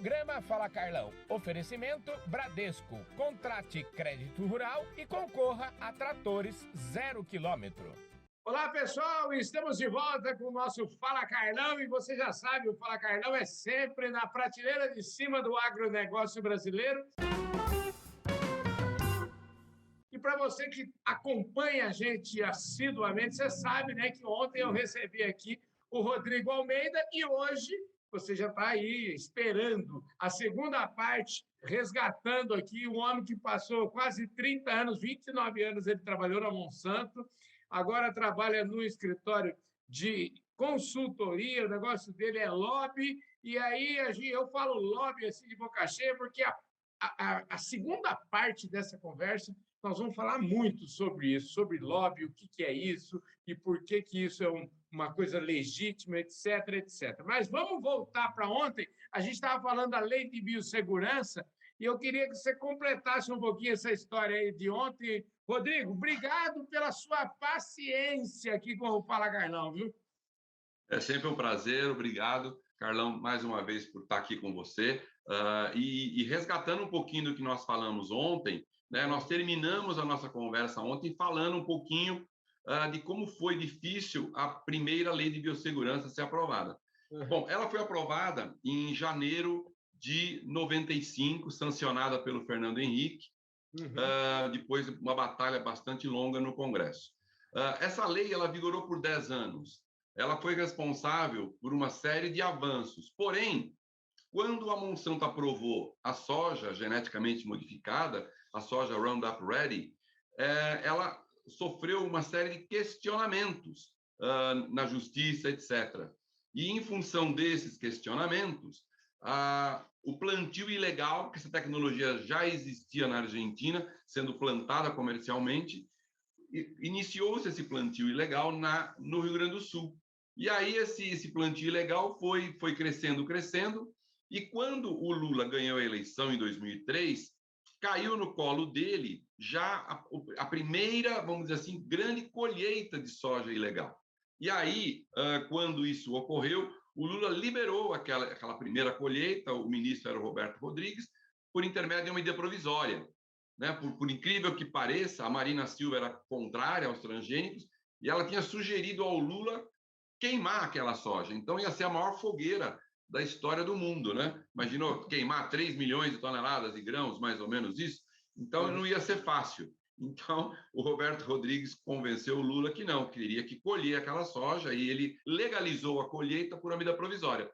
Programa Fala Carlão. Oferecimento Bradesco. Contrate crédito rural e concorra a tratores 0 km. Olá, pessoal. Estamos de volta com o nosso Fala Carlão. E você já sabe, o Fala Carlão é sempre na prateleira de cima do agronegócio brasileiro. E para você que acompanha a gente assiduamente, você sabe, né, que ontem eu recebi aqui o Rodrigo Almeida e hoje você já está aí esperando a segunda parte, resgatando aqui um homem que passou quase 30 anos, 29 anos ele trabalhou na Monsanto, agora trabalha no escritório de consultoria, o negócio dele é lobby, e aí eu falo lobby assim de boca cheia, porque a segunda parte dessa conversa nós vamos falar muito sobre isso, sobre lobby, o que é isso e por que isso é uma coisa legítima, etc, etc. Mas vamos voltar para ontem. A gente estava falando da lei de biossegurança e eu queria que você completasse um pouquinho essa história aí de ontem. Rodrigo, obrigado pela sua paciência aqui com o Fala Carlão, viu? É sempre um prazer, obrigado, Carlão, mais uma vez por estar aqui com você. E resgatando um pouquinho do que nós falamos ontem, né, nós terminamos a nossa conversa ontem falando um pouquinho de como foi difícil a primeira lei de biossegurança ser aprovada. Bom, ela foi aprovada em janeiro de 95, sancionada pelo Fernando Henrique, depois de uma batalha bastante longa no Congresso. Essa lei ela vigorou por 10 anos. Ela foi responsável por uma série de avanços. Porém, quando a Monsanto aprovou a soja geneticamente modificada, a soja Roundup Ready, ela sofreu uma série de questionamentos na justiça, etc. E, em função desses questionamentos, o plantio ilegal, que essa tecnologia já existia na Argentina, sendo plantada comercialmente, iniciou-se esse plantio ilegal no Rio Grande do Sul. E aí esse plantio ilegal foi crescendo, e quando o Lula ganhou a eleição em 2003, caiu no colo dele já a primeira, vamos dizer assim, grande colheita de soja ilegal. E aí, quando isso ocorreu, o Lula liberou aquela primeira colheita, o ministro era o Roberto Rodrigues, por intermédio de uma medida provisória. Né? Por incrível que pareça, a Marina Silva era contrária aos transgênicos e ela tinha sugerido ao Lula queimar aquela soja. Então, ia ser a maior fogueira da história do mundo, né? Imaginou queimar 3 milhões de toneladas de grãos, mais ou menos isso? Então, não ia ser fácil. Então, o Roberto Rodrigues convenceu o Lula que não, queria que colher aquela soja e ele legalizou a colheita por uma medida provisória.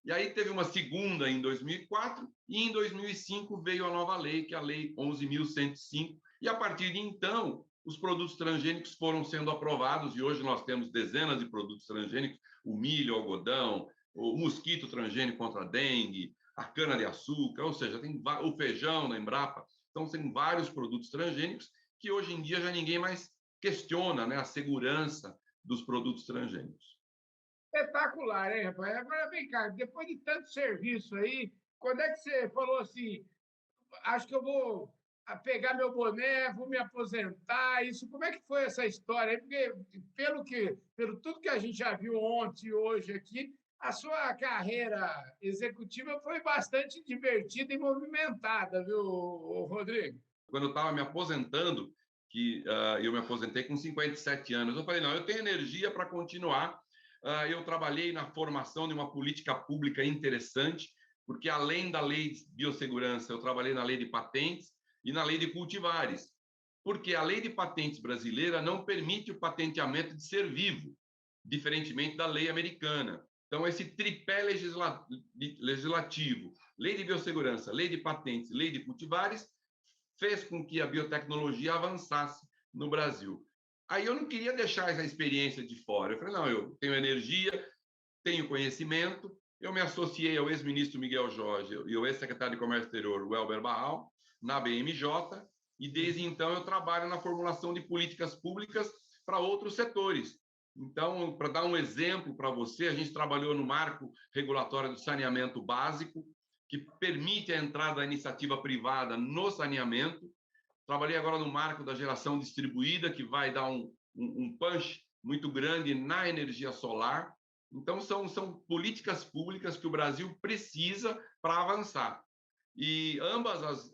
E aí teve uma segunda em 2004 e em 2005 veio a nova lei, que é a Lei 11.105, e a partir de então os produtos transgênicos foram sendo aprovados e hoje nós temos dezenas de produtos transgênicos, o milho, o algodão, o mosquito transgênico contra a dengue, a cana-de-açúcar, ou seja, tem o feijão na Embrapa. Então, tem vários produtos transgênicos que hoje em dia já ninguém mais questiona, né, a segurança dos produtos transgênicos. Espetacular, hein, rapaz? Agora vem cá, depois de tanto serviço aí, quando é que você falou assim, acho que eu vou pegar meu boné, vou me aposentar, isso, como é que foi essa história aí? Porque, pelo tudo que a gente já viu ontem e hoje aqui, a sua carreira executiva foi bastante divertida e movimentada, viu, Rodrigo? Quando eu estava me aposentando, que eu me aposentei com 57 anos, eu falei, não, eu tenho energia para continuar. Eu trabalhei na formação de uma política pública interessante, porque além da lei de biossegurança, eu trabalhei na lei de patentes e na lei de cultivares, porque a lei de patentes brasileira não permite o patenteamento de ser vivo, diferentemente da lei americana. Então, esse tripé legislativo, lei de biossegurança, lei de patentes, lei de cultivares, fez com que a biotecnologia avançasse no Brasil. Aí eu não queria deixar essa experiência de fora. Eu falei, não, eu tenho energia, tenho conhecimento, eu me associei ao ex-ministro Miguel Jorge e ao ex-secretário de Comércio Exterior, Welber Barral, na BMJ, e desde então eu trabalho na formulação de políticas públicas para outros setores. Então, para dar um exemplo para você, a gente trabalhou no marco regulatório do saneamento básico, que permite a entrada da iniciativa privada no saneamento. Trabalhei agora no marco da geração distribuída, que vai dar um punch muito grande na energia solar. Então, são políticas públicas que o Brasil precisa para avançar. E ambas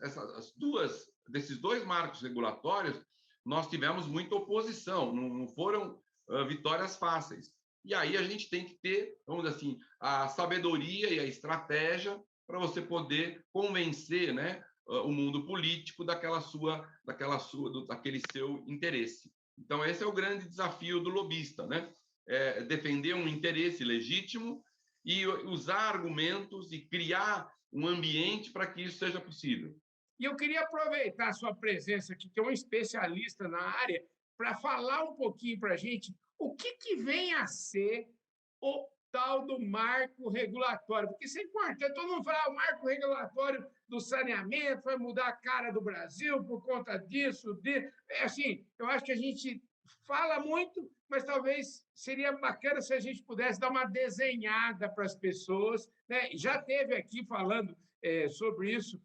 desses dois marcos regulatórios, nós tivemos muita oposição, não foram vitórias fáceis. E aí a gente tem que ter, vamos dizer assim, a sabedoria e a estratégia para você poder convencer, né, o mundo político daquele seu interesse. Então, esse é o grande desafio do lobista, né? Defender um interesse legítimo e usar argumentos e criar um ambiente para que isso seja possível. E eu queria aproveitar a sua presença aqui, que é um especialista na área, para falar um pouquinho para a gente o que vem a ser o tal do marco regulatório. Porque isso é importante. Todo mundo fala, o marco regulatório do saneamento vai mudar a cara do Brasil por conta disso. Assim, eu acho que a gente fala muito, mas talvez seria bacana se a gente pudesse dar uma desenhada para as pessoas, né? Já teve aqui falando sobre isso.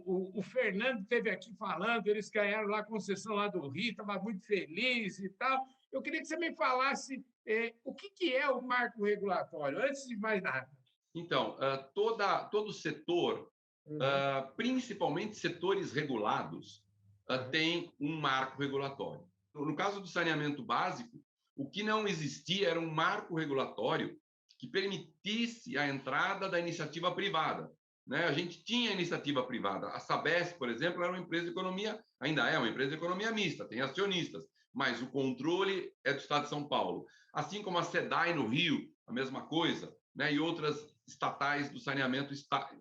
O Fernando esteve aqui falando, eles ganharam lá a concessão lá do Rio, estava muito feliz e tal. Eu queria que você me falasse o que é o marco regulatório, antes de mais nada. Então, todo setor, principalmente setores regulados, tem um marco regulatório. No caso do saneamento básico, o que não existia era um marco regulatório que permitisse a entrada da iniciativa privada. Né? A gente tinha iniciativa privada. A Sabesp, por exemplo, era uma empresa de economia, ainda é uma empresa de economia mista, tem acionistas, mas o controle é do Estado de São Paulo. Assim como a SEDAI no Rio, a mesma coisa, né? E outras estatais do saneamento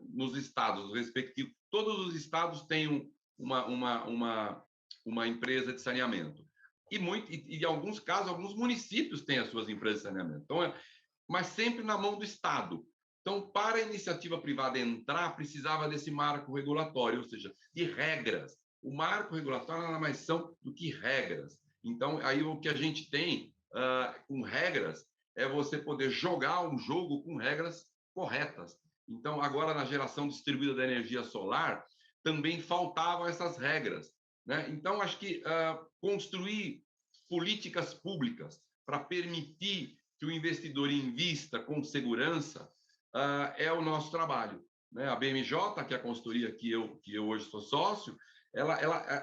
nos estados respectivos. Todos os estados têm uma empresa de saneamento. E em alguns casos, alguns municípios têm as suas empresas de saneamento. Então, mas sempre na mão do Estado. Então, para a iniciativa privada entrar, precisava desse marco regulatório, ou seja, de regras. O marco regulatório nada mais são do que regras. Então, aí o que a gente tem com regras é você poder jogar um jogo com regras corretas. Então, agora na geração distribuída da energia solar, também faltavam essas regras. Né? Então, acho que construir políticas públicas para permitir que o investidor invista com segurança é o nosso trabalho. Né? A BMJ, que é a consultoria que eu hoje sou sócio,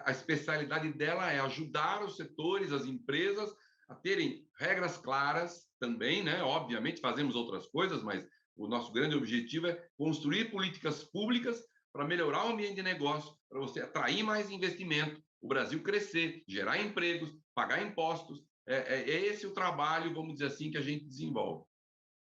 a especialidade dela é ajudar os setores, as empresas, a terem regras claras também, né? Obviamente fazemos outras coisas, mas o nosso grande objetivo é construir políticas públicas para melhorar o ambiente de negócio, para você atrair mais investimento, o Brasil crescer, gerar empregos, pagar impostos. É esse o trabalho, vamos dizer assim, que a gente desenvolve.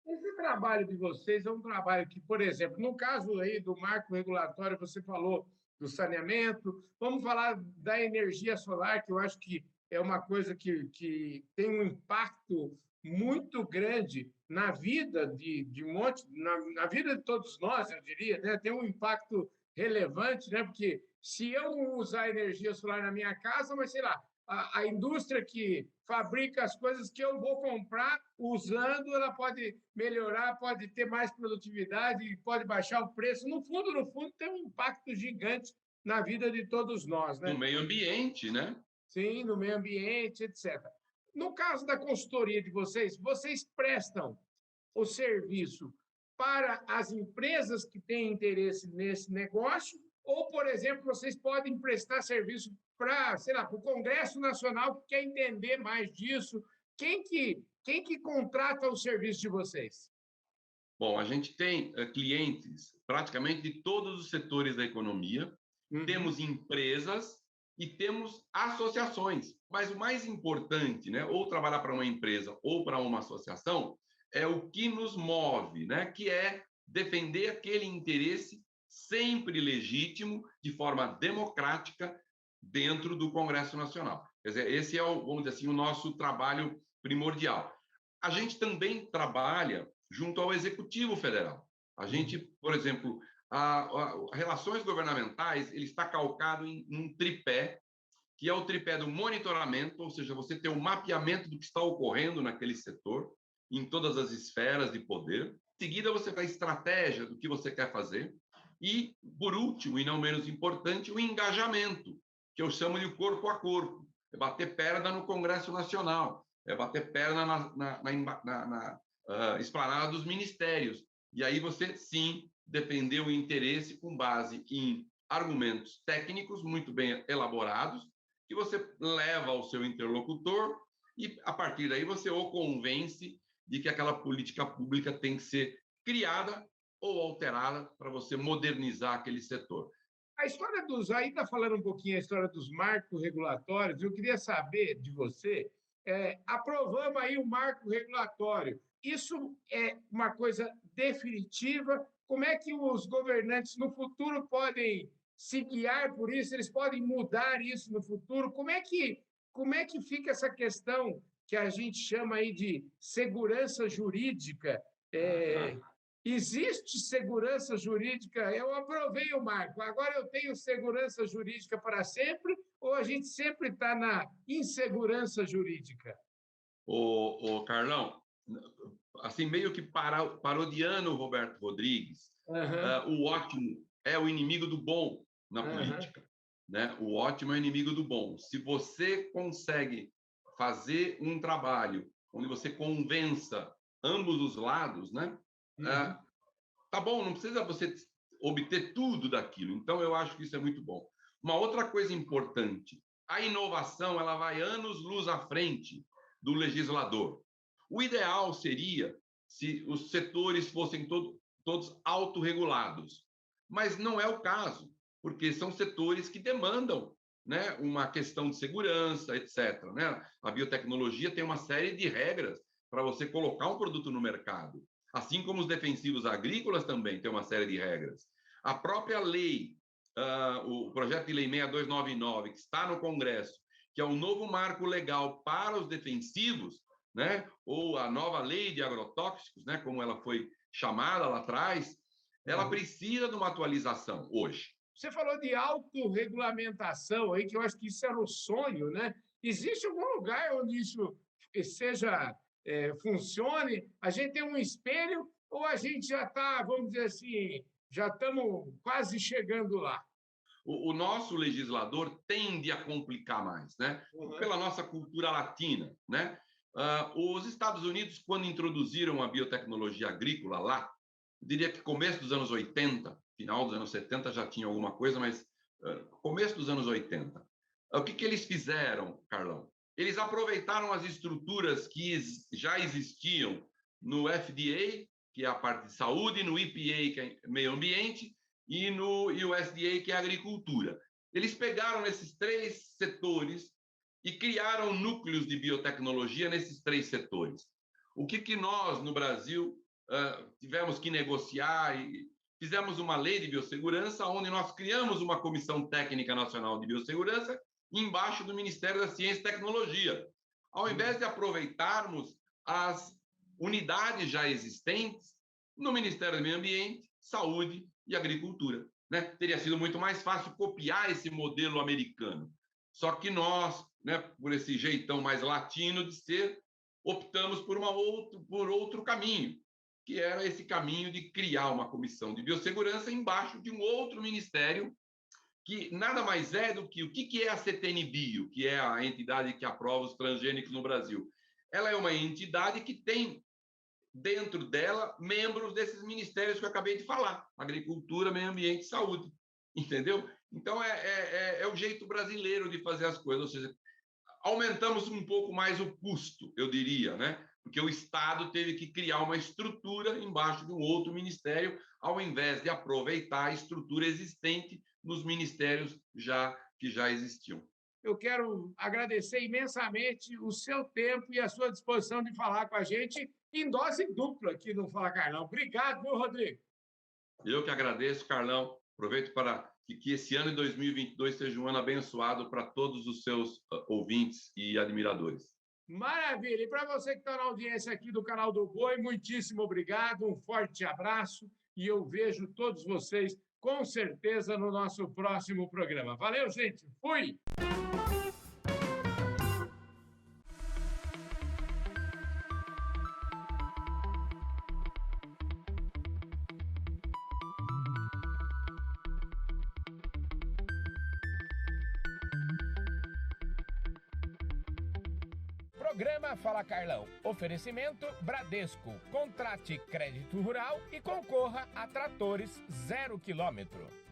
Esse trabalho de vocês é um trabalho que, por exemplo, no caso aí do marco regulatório, você falou do saneamento, vamos falar da energia solar, que eu acho que é uma coisa que tem um impacto muito grande na vida de um monte, na vida de todos nós, eu diria, né? Tem um impacto relevante, né? Porque se eu não usar energia solar na minha casa, mas sei lá, a indústria que fabrica as coisas que eu vou comprar, usando, ela pode melhorar, pode ter mais produtividade, pode baixar o preço. No fundo, tem um impacto gigante na vida de todos nós. Né? No meio ambiente, né? Sim, no meio ambiente, etc. No caso da consultoria de vocês, vocês prestam o serviço para as empresas que têm interesse nesse negócio, ou, por exemplo, vocês podem prestar serviço para, sei lá, para o Congresso Nacional que quer entender mais disso. Quem que contrata o serviço de vocês? Bom, a gente tem clientes praticamente de todos os setores da economia, temos empresas e temos associações. Mas o mais importante, né, ou trabalhar para uma empresa ou para uma associação, é o que nos move, né, que é defender aquele interesse sempre legítimo, de forma democrática, dentro do Congresso Nacional. Quer dizer, esse é, vamos dizer assim, o nosso trabalho primordial. A gente também trabalha junto ao Executivo Federal. A gente, por exemplo, relações governamentais, ele está calcado em um tripé, que é o tripé do monitoramento, ou seja, você tem um mapeamento do que está ocorrendo naquele setor, em todas as esferas de poder. Em seguida, você tem a estratégia do que você quer fazer. E, por último, e não menos importante, o engajamento, que eu chamo de corpo a corpo. É bater perna no Congresso Nacional, é bater perna esplanada dos ministérios. E aí você, sim, defendeu o interesse com base em argumentos técnicos muito bem elaborados, que você leva ao seu interlocutor e, a partir daí, você o convence de que aquela política pública tem que ser criada ou alterada para você modernizar aquele setor. A história dos, ainda falando um pouquinho a história dos marcos regulatórios, eu queria saber de você, aprovamos aí o marco regulatório, isso é uma coisa definitiva? Como é que os governantes no futuro podem se guiar por isso? Eles podem mudar isso no futuro? Como é que fica essa questão que a gente chama aí de segurança jurídica? Existe segurança jurídica? Eu aprovei o marco, agora eu tenho segurança jurídica para sempre, ou a gente sempre está na insegurança jurídica? O Carlão, assim, meio que parodiando o Roberto Rodrigues, o ótimo é o inimigo do bom na política. Né? O ótimo é o inimigo do bom. Se você consegue fazer um trabalho onde você convença ambos os lados, né? Tá bom, não precisa você obter tudo daquilo. Então, eu acho que isso é muito bom. Uma outra coisa importante, a inovação ela vai anos-luz à frente do legislador. O ideal seria se os setores fossem todos autorregulados, mas não é o caso, porque são setores que demandam, né, uma questão de segurança, etc. Né? A biotecnologia tem uma série de regras para você colocar um produto no mercado, assim como os defensivos agrícolas também têm uma série de regras. A própria lei, o projeto de lei 6299, que está no Congresso, que é um novo marco legal para os defensivos, né? Ou a nova lei de agrotóxicos, né? Como ela foi chamada lá atrás, ela precisa de uma atualização hoje. Você falou de autorregulamentação aí, que eu acho que isso era o sonho, né? Existe algum lugar onde isso seja, funcione? A gente tem um espelho ou a gente já está, vamos dizer assim, já estamos quase chegando lá? O nosso legislador tende a complicar mais, né? Pela nossa cultura latina, né? Os Estados Unidos, quando introduziram a biotecnologia agrícola lá, eu diria que começo dos anos 80, final dos anos 70 já tinha alguma coisa, mas começo dos anos 80. O que eles fizeram, Carlão? Eles aproveitaram as estruturas que já existiam no FDA, que é a parte de saúde, no EPA, que é meio ambiente, e no USDA, que é agricultura. Eles pegaram esses três setores e criaram núcleos de biotecnologia nesses três setores. O que nós, no Brasil, tivemos que negociar e fizemos uma lei de biossegurança, onde nós criamos uma Comissão Técnica Nacional de Biossegurança embaixo do Ministério da Ciência e Tecnologia. Ao invés de aproveitarmos as unidades já existentes no Ministério do Meio Ambiente, Saúde e Agricultura. Né? Teria sido muito mais fácil copiar esse modelo americano. Só que nós, né, por esse jeitão mais latino de ser, optamos por outro caminho, que era esse caminho de criar uma comissão de biossegurança embaixo de um outro ministério, que nada mais é do que o que é a CTN-Bio, que é a entidade que aprova os transgênicos no Brasil. Ela é uma entidade que tem dentro dela membros desses ministérios que eu acabei de falar: agricultura, meio ambiente e saúde. Entendeu? Então, é o jeito brasileiro de fazer as coisas. Ou seja, aumentamos um pouco mais o custo, eu diria, né? Porque o Estado teve que criar uma estrutura embaixo de um outro ministério, ao invés de aproveitar a estrutura existente nos ministérios que já existiam. Eu quero agradecer imensamente o seu tempo e a sua disposição de falar com a gente em dose dupla aqui no Fala Carlão. Obrigado, meu Rodrigo. Eu que agradeço, Carlão. Aproveito para que esse ano de 2022 seja um ano abençoado para todos os seus ouvintes e admiradores. Maravilha! E para você que está na audiência aqui do canal do Boi, muitíssimo obrigado, um forte abraço e eu vejo todos vocês com certeza no nosso próximo programa. Valeu, gente! Fui! Programa Fala Carlão. Oferecimento Bradesco. Contrate crédito rural e concorra a tratores 0 km.